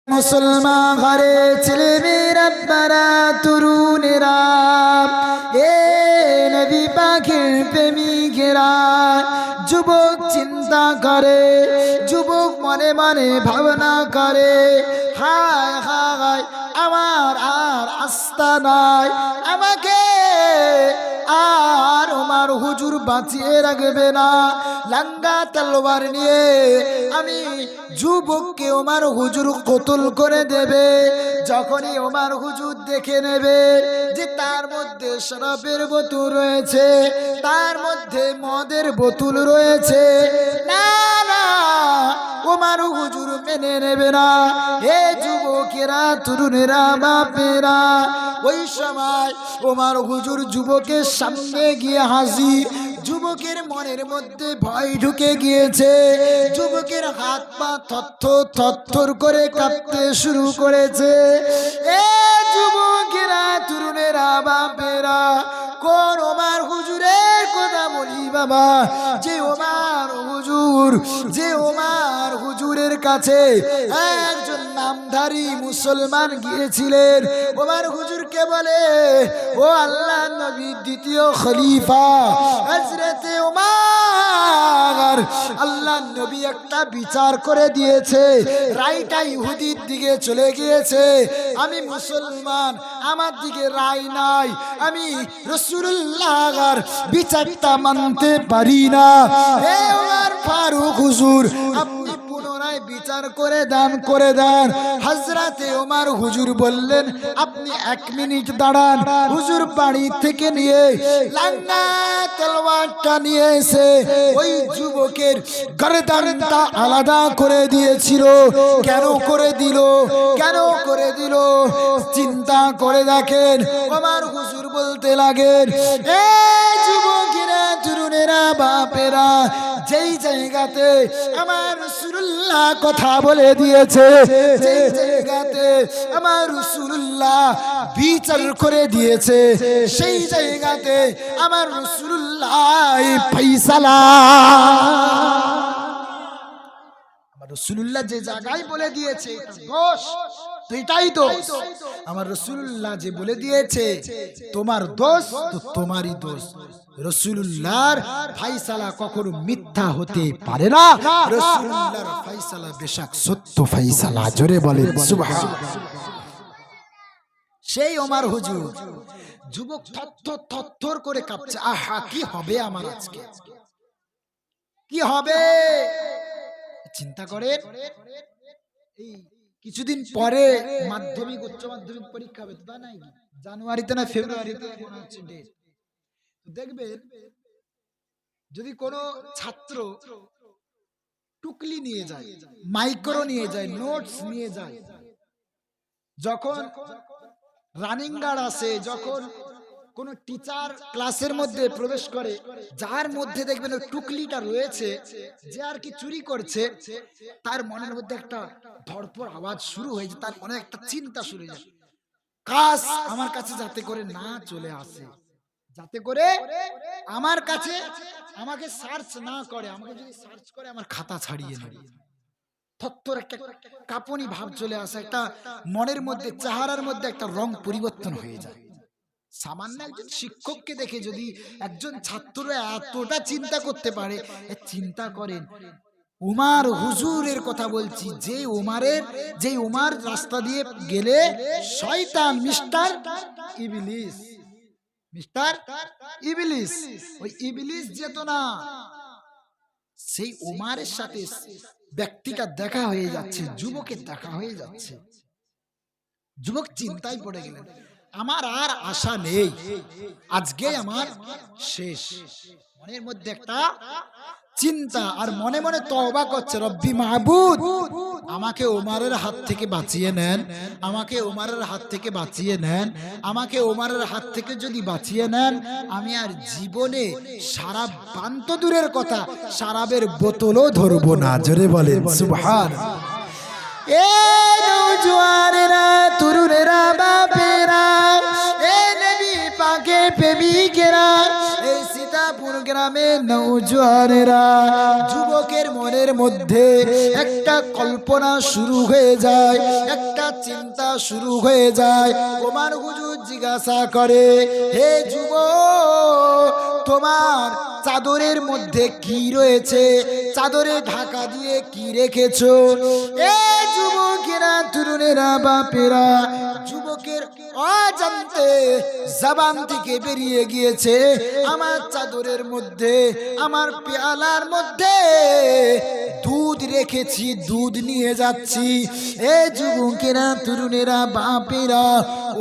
মুসলমান ঘরে ছেলেমেয়েরা বারা তরুণেরা এ নবী পাখির প্রেমিকেরা যুবক চিন্তা করে, যুবক মনে মনে ভাবনা করে, হায় হায় আমার আর আস্থা নাই, আমাকে আর ওমর হুজুর বাঁচিয়ে রাখবে না। লাঙ্গা তলোয়ার নিয়ে আমি যুবককে ওমর হুজুর কতল করে দেবে। যখনই ওমর হুজুর দেখে নেবে যে তার মধ্যে শরাবের বোতল রয়েছে, তার মধ্যে মদের বোতল রয়েছে, না না ওমর হুজুর মেনে নেবে না। হে যুবকেরা, তরুণেরা, বাপেরা, ওই সময় ওমর হুজুর যুবকের সামনে গিয়ে হাজির। যুবকের মনের মধ্যে ভয় ঢুকে গিয়েছে, যুবকের হাত পা থরথর করে কাঁপতে শুরু করেছে। এ যুবকেরা, তরুণেরা, বাপেরা, কোন ওমর হুজুরের কথা বলি বাবা? যে ওমর হুজুরের কাছে একজন নামধারী মুসলমান গিয়েছিলেন। ওমর হুজুরকে বলে, ও আল্লাহর নবীর দ্বিতীয় খলিফা হযরতে ওমর, আল্লাহর নবী একটা বিচার করে দিয়েছে, রায়টা ইহুদির দিকে চলে গিয়েছে। আমি মুসলমান, আমার দিকে রায় নাই, আমি রাসূলুল্লাহর বিচারটা মানতে পারি না। হে ওমর ফারুক হুজুর, আপনি পুনরায় বিচার করে দেন। হযরতে ওমর হুজুর বললেন, আপনি 1 মিনিট দাঁড়ান। হুজুর বাড়ি থেকে নিয়ে লাঙ্গা তলোয়ারটা নিয়ে এসে ওই যুবকের গর্দানটা আলাদা করে দিয়েছিল। কেন করে দিল? চিন্তা করে দেখেন। ওমর হুজুর বলতে লাগেন, এ যুবকেরা, তরুণেরা, বাপেরা, যেই জায়গাতে আমার রাসূলুল্লাহ কথা বলে দিয়েছে, যেই জায়গাতে আমার রাসূলুল্লাহ বিচার করে দিয়েছে, সেই জায়গাতে আমার রাসূলুল্লাহ ফয়সালা, আমার রাসূলুল্লাহ যে জায়গায় বলে দিয়েছে দোষ, এটাই দোষ। আমার রাসূলুল্লাহ যে বলে দিয়েছে তোমার দোষ, তো তোমারই দোষ। রাসূলুল্লাহর ফয়সালা কখনো মিথ্যা হতে পারে না। রাসূলুল্লাহর ফয়সালা বেশক সত্য ফয়সালা। জোরে বলেন সুবহানাল্লাহ। সেই ওমর হুজুর, যুবক থরথর করে কাঁপছে, আহা কি হবে আমার আজকে, কি হবে? চিন্তা করেন, এই কিছুদিন পরে মাধ্যমিক উচ্চ মাধ্যমিক পরীক্ষা হবে, তা নাই জানুয়ারিতে না ফেব্রুয়ারিতে মনে হচ্ছে ডেট। দেখবেন যদি কোনো ছাত্র টুকলি নিয়ে যায়, মাইক্রো নিয়ে যায়, নোটস নিয়ে যায়, যখন রানিং গার্ড আসে, যখন কোন টিচার ক্লাসের মধ্যে প্রবেশ করে, যার মধ্যে দেখবেন ওই টুকলিটা রয়েছে, যে আর কি চুরি করছে, তার মনের মধ্যে একটা ধড়ফড় আওয়াজ শুরু হয়েছে, তার মনে একটা চিন্তা শুরু হয়ে যায়, কাজ আমার কাছে যাতে করে না চলে আসে, যাতে করে আমার কাছে আমাকে সার্চ না করে, আমাকে যদি সার্চ করে আমার খাতা ছাড়িয়ে নেবে। থরথর একটা কাঁপুনি ভাব চলে আসে, একটা মনের মধ্যে, চেহারার মধ্যে একটা রং পরিবর্তন হয়ে যায়। সামান্য একজন শিক্ষককে দেখে যদি একজন ছাত্র এতটা চিন্তা করতে পারে, চিন্তা করেন ওমর হুজুরের কথা বলছি, যে ওমর রাস্তা দিয়ে গেলে শয়তান মিস্টার ইবলিস, ওই ইবলিস যেত না, সেই ওমরের সাথে ব্যক্তিটা দেখা হয়ে যাচ্ছে, যুবকের দেখা হয়ে যাচ্ছে। যুবক চিন্তায় পড়ে গেলেন, আমার আর আশা নেই, আজকে আমার শেষ। মনের মধ্যে একটা চিন্তা, আর মনে মনে তওবা করছে, রব্বি মাহবুদ, আমাকে ওমরের হাত থেকে বাঁচিয়ে নেন, আমাকে ওমরের হাত থেকে বাঁচিয়ে নেন, আমাকে ওমরের হাত থেকে যদি বাঁচিয়ে নেন, আমি আর জীবনে শরাব পান তো দূরের কথা, শরাবের বোতলও ধরবো না। জোরে বলেন সুবহানাল্লাহ। এ নওজোয়ানেরা, তরুণেরা, বাপেরা, এ নবী পাকের প্রেমিকেরা, এই সীতাপুর গ্রামে নওজোয়ানেরা, যুবকের মনের মধ্যে একটা কল্পনা শুরু হয়ে যায়, একটা চিন্তা শুরু হয়ে যায়। ওমর হুজুর জিজ্ঞাসা করে, হে যুবক, তোমার চাদরের মধ্যে কি রয়েছে? চাদরে ঢাকা দিয়ে কি রেখেছো? এ যুবকেরা, তরুণেরা, বাপেরা, যুবকের অজান্তে জবান থেকে বেরিয়ে গিয়েছে, আমার চাদরের মধ্যে, আমার পেয়ালার মধ্যে দুধ রেখেছি, দুধ নিয়ে যাচ্ছি। এ যুবকেরা, তরুণেরা, বাপেরা,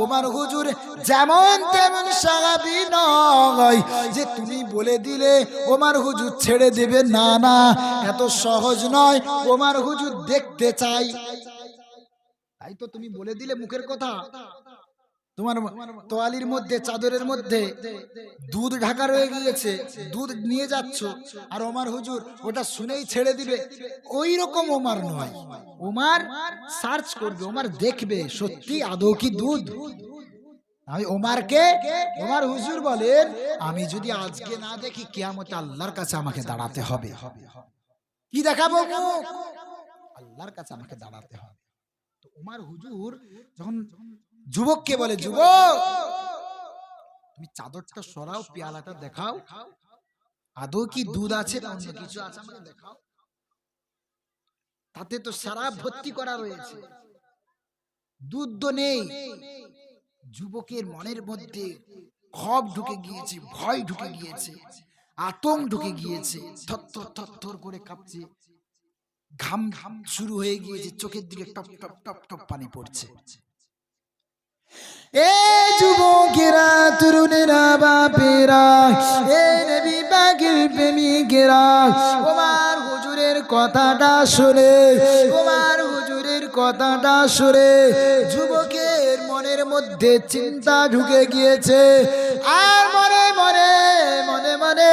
ওমর হুজুর যেমন তেমন সাহাবী নয় যে তুমি বলে দিলে ওমর হুজুর ছেড়ে দেবে। না না, এত সহজ নয়। ওমর হুজুর দেখতে চাই। তাই তো তুমি বলে দিলে মুখের কথা, তোমার তোয়ালির মধ্যে, চাদরের মধ্যে দুধ ঢাকা রয়ে গিয়েছে, দুধ নিয়ে যাচ্ছ, আর ওমর হুজুর ওটা শুনেই ছেড়ে দিবে। ওই রকম ওমর নয়। ওমর সার্চ করবে, ওমর দেখবে সত্যি আদৌ কি দুধ। আমি ওমরকে, ওমর হুজুর বলেন, আমি যদি আজকে না দেখি, কিয়ামতে আল্লাহর কাছে আমাকে দাঁড়াতে হবে। কি দেখাবো মুখ? আল্লাহর কাছে আমাকে দাঁড়াতে হবে। তো ওমর হুজুর যখন যুবককে বলে, যুবক তুমি চাদরটা সরাও, পেয়ালাটা দেখাও, আদৌ কি দুধ আছে না অন্য কিছু আছে আমাকে দেখাও। তাতে তো সারা ভর্তি করা রয়েছে, দুধ তো নেই। যুবকের মনের মধ্যে ক্ষোভ ঢুকে গিয়েছে, ভয় ঢুকে গিয়েছে, আতঙ্ক ঢুকে গিয়েছে, থরথর থরথর করে কাঁপছে, ঘাম ঘাম শুরু হয়ে গিয়েছে, চোখের দিকে টপ টপ টপ টপ পানি পড়ছে। এ যুবকেরা, তরুণেরা, বাপেরা, এ নবী পাকের প্রেমিকেরা, ওমর হুজুরের কথাটা শুনে, ওমর হুজুরের কথাটা শুনে যুবকের মনের মধ্যে চিন্তা ঢুকে গিয়েছে। আর মনে মনে মনে মনে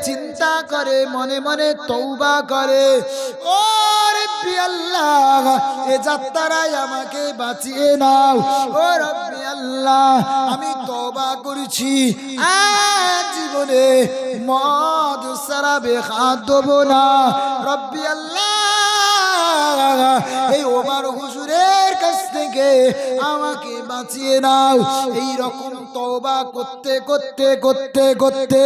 চিন্তা করে, মনে মনে তওবা করে, ও রব্বি আল্লাহ, এ যাত্রায় আমাকে বাঁচিয়ে নাও। ও রব্বি আল্লাহ, আমি তওবা করেছি, আজ জীবনে মদ শরাবে খাবো না। রব্বি আল্লাহ, এই ওমর হুজুরের কাছ থেকে আমাকে বাঁচিয়ে নাও। এই রকম তওবা করতে করতে করতে করতে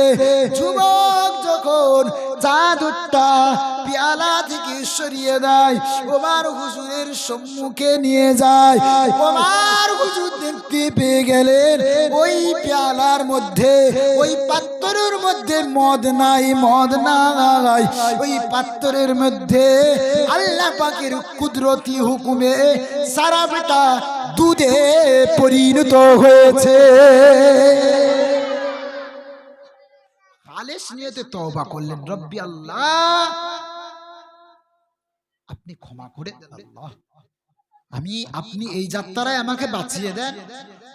যুবক যখন চাদরটা পেয়ালা থেকে সরিয়ে দেয়, ওমর হুজুরের সম্মুখে নিয়ে যায়। ওমর হুজুর দেখতে পেয়ে গেলেন ওই পেয়ালার মধ্যে, ওই পাত্রের মধ্যে মদ নাই, মদ নাই। ওই পাত্রের মধ্যে আল্লাহ পাকের কুদরতি হুকুমে সারাটা দুধে পরিণত হয়েছে। খালেস নিয়তে তওবা করলেন, রব্বি আল্লাহ, আপনি ক্ষমা করে দেন আল্লাহ, আপনি এই যাত্রায় আমাকে বাঁচিয়ে দেন,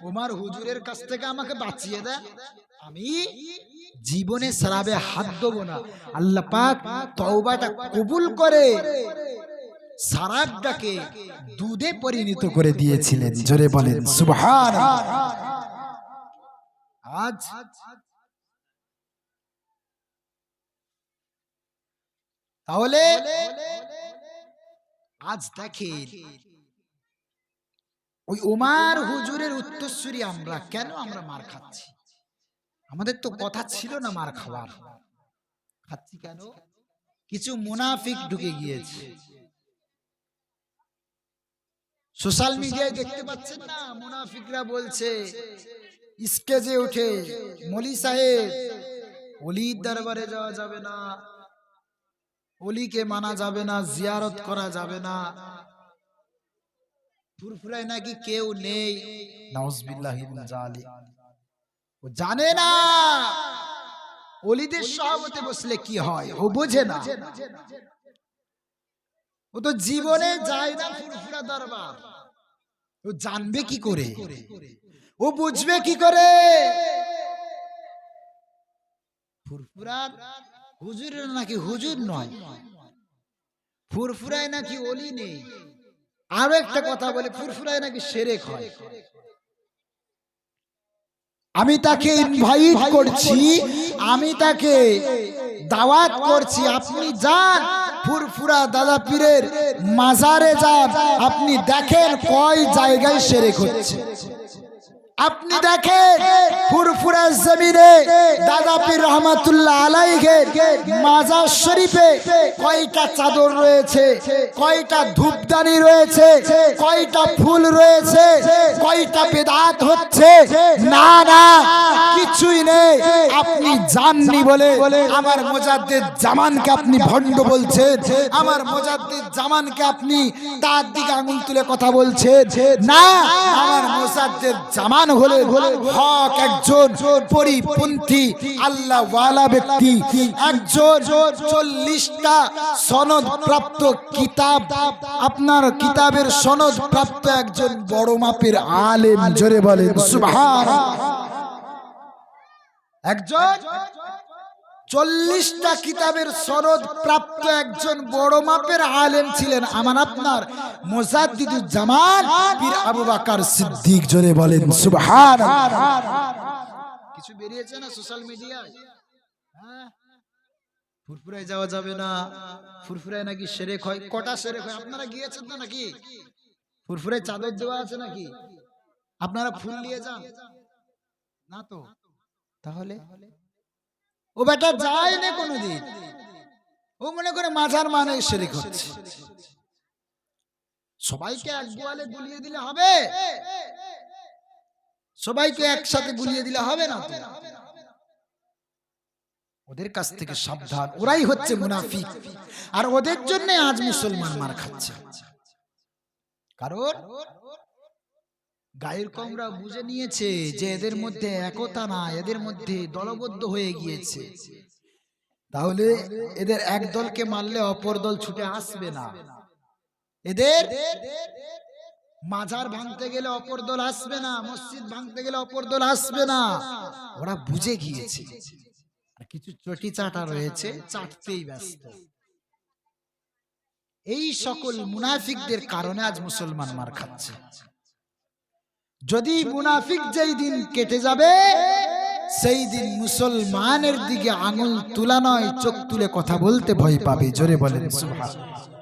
ওমর হুজুরের কাছ থেকে আমাকে বাঁচিয়ে দেন, আমি জীবনে শরাবে হাত দেবো না। আল্লাহ পাক তওবাটা কবুল করে শরাবটাকে দুধে পরিণত করে দিয়েছিলেন। জোরে বলেন সুবহানাল্লাহ। আজ তাহলে আজ দেখেন, ওই ওমর হুজুরের উত্তরসূরি আমরা কেন আমরা মার খাচ্ছি? আমাদের তো কথা ছিল না মার খাওয়ার, খাচ্ছি কেন? কিছু মুনাফিক ঢুকে গিয়েছে। সোশ্যাল মিডিয়ায় দেখতে পাচ্ছেন না, মুনাফিকরা বলছে স্টেজে উঠে, মৌলী সাহেব, ওলির দরবারে যাওয়া যাবে না, ওলিকে মানা যাবে না, জিয়ারত করা যাবে না, ফুরফুরায় নাকি কেউ নেই। নাউজুবিল্লাহি মিন যালিক। ও জানে না ওলিদের সহবতে বসলে কি হয়, ও বোঝে না। ও তো জীবনে যায় না ফুরফুরা দরবার, ও জানবে কি করে, ও বুঝবে কি করে? ফুরফুরা হুজুরের নাকি হুজুর নয়, ফুরফুরায় নাকি ওলি নেই। আরো একটা কথা বলে, ফুরফুরায় নাকি শিরক হয়। আমি তাকে ইনভাইট করছি, আমি তাকে দাওয়াত করছি, আপনি যান ফুরফুরা দাদা পীরের মাজারে যান, আপনি দেখেন কয় জায়গায় শিরক হচ্ছে। আপনি দেখেন ফুরফুরা জমিনে দাদা পীর রহমাতুল্লাহ আলাইহির মাজার শরীফে কয়টা চাদর রয়েছে, কয়টা ধূপদানি রয়েছে, কয়টা ফুল রয়েছে, কয়টা বেদাত হচ্ছে? না না, কিছুই নেই। আপনি জাননি বলে আমার মুজাদ্দিদ জামানকে আপনি ভণ্ড বলছেন, আমার মুজাদ্দিদ জামানকে আপনি তার দিকে আঙুল তুলে কথা বলছেন। না, আমার মুজাদ্দিদ জামান হলেন হক একজন পরিপন্থী আল্লাহ ওয়ালা ব্যক্তি, একজন 40টা সনদ প্রাপ্ত কিতাব, আপনার কিতাবের সনদ প্রাপ্ত একজন বড় মাপের আলেম। জোরে বলেন সুবহানাল্লাহ। একজন 40টা কিতাবের সনদ প্রাপ্ত একজন বড় মাপের আলেম ছিলেন আমার আপনার মুজাদ্দিদুজ জামান পীর আবু বকর সিদ্দিক। জোরে বলেন সুবহানাল্লাহ। কিছু বেরিয়েছে না সোশ্যাল মিডিয়ায়, হ্যাঁ, ফুরফুরায় যাওয়া যাবে না, ফুরফুরায় নাকি শিরক হয়। কটা শিরক হয়? আপনারা গিয়েছেন তো নাকি? ফুরফুরায় চাদর দেওয়া আছে নাকি? আপনারা ফুল নিয়ে যান না তো? তাহলে ও বেটা যায় না কোনোদিন, ও মনে করে মাজার মানে শিরক হচ্ছে। সবাইকে এক গোয়ালে গুলিয়ে দিলে হবে? সবাইকে একসাথে গুলিয়ে দিলে হবে না তো? ওদের কাছ থেকে সাবধান, ওরাই হচ্ছে মুনাফিক, আর ওদের জন্য আজ মুসলমান মার খাচ্ছে। কারণ গায়ের কমরা বুঝে নিয়েছে যে এদের মধ্যে একতা না, এদের মধ্যে দলবদ্ধ হয়ে গিয়েছে। তাহলে এদের এক দলকে মারলে অপর দল ছুটে আসবে না, এদের মাজার ভাঙতে গেলে অপর দল আসবে না, মসজিদ ভাঙতে গেলে অপর দল আসবে না। ওরা বুঝে গিয়েছে। কিছু চটি চাটা রয়েছে, চাটতেই ব্যস্ত। এই সকল মুনাফিকদের কারণে আজ মুসলমান মার খাচ্ছে। যদি মুনাফিক যেই দিন কেটে যাবে, সেই দিন মুসলমানের দিকে আঙুল তুলা নয়, চোখ তুলে কথা বলতে ভয় পাবে। জোরে বলেন সুবহানাল্লাহ।